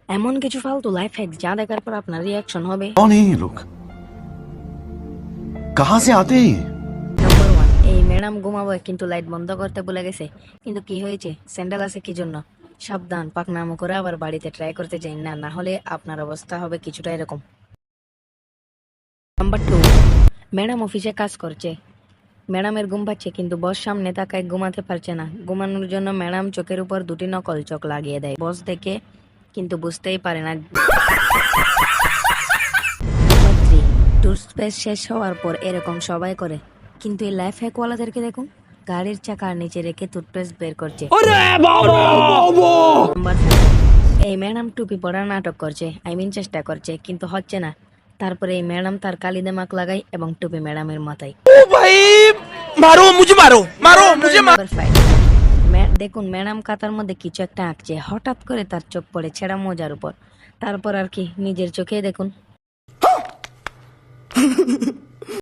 এমন কিছু ফালতু লাইফ হ্যাক যা দেখার পর আপনার রিয়াকশন হবে। कौन है ये लोग? कहां से आते हैं ये? নাম্বার 1, এই ম্যাডাম ঘুমাবো কিন্তু লাইট বন্ধ করতে ভুলে গেছে। কিন্তু কি হয়েছে, স্যান্ডেল আছে কি জন্য? সাবধান, পাকনামো করে আবার বাড়িতে ট্রাই করতে চাই না, না হলে আপনার অবস্থা হবে কিছুটা এরকম। নাম্বার 2, ম্যাডাম অফিসে কাজ করছে, ম্যাডামের ঘুম পাচ্ছে কিন্তু বস সামনে তাকায় ঘুমাতে পারছে না। ঘুমানোর জন্য ম্যাডাম চোখের উপর দুটি নকল চোখ লাগিয়ে দেয়। বস দেখে কিন্তু বুঝতেই পারে না। টুথপেস্ট শেষ হওয়ার পর এরকম সবাই করে, কিন্তু এই লাইফ হ্যাকওয়ালাদেরকে দেখুন, গাড়ির চাকার নিচে রেখে টুথপেস্ট বের করছে। নাম্বার 4, এই ম্যাডাম টুপি পরার নাটক করছে, চেষ্টা করছে কিন্তু হচ্ছে না। তারপরে এই ম্যাডাম তার কালি দিমাগ লাগায় এবং টুপি ম্যাডামের মাথায়। मारो मुझे मारो मारो मुझे मारो। নাম্বার 5, দেখুন ম্যাডাম খাতার মধ্যে কিছু একটা আঁকছে, হঠাৎ করে তার চোখ পড়ে ছেঁড়া মোজার উপর। তারপর আর কি, নিজের চোখে দেখুন।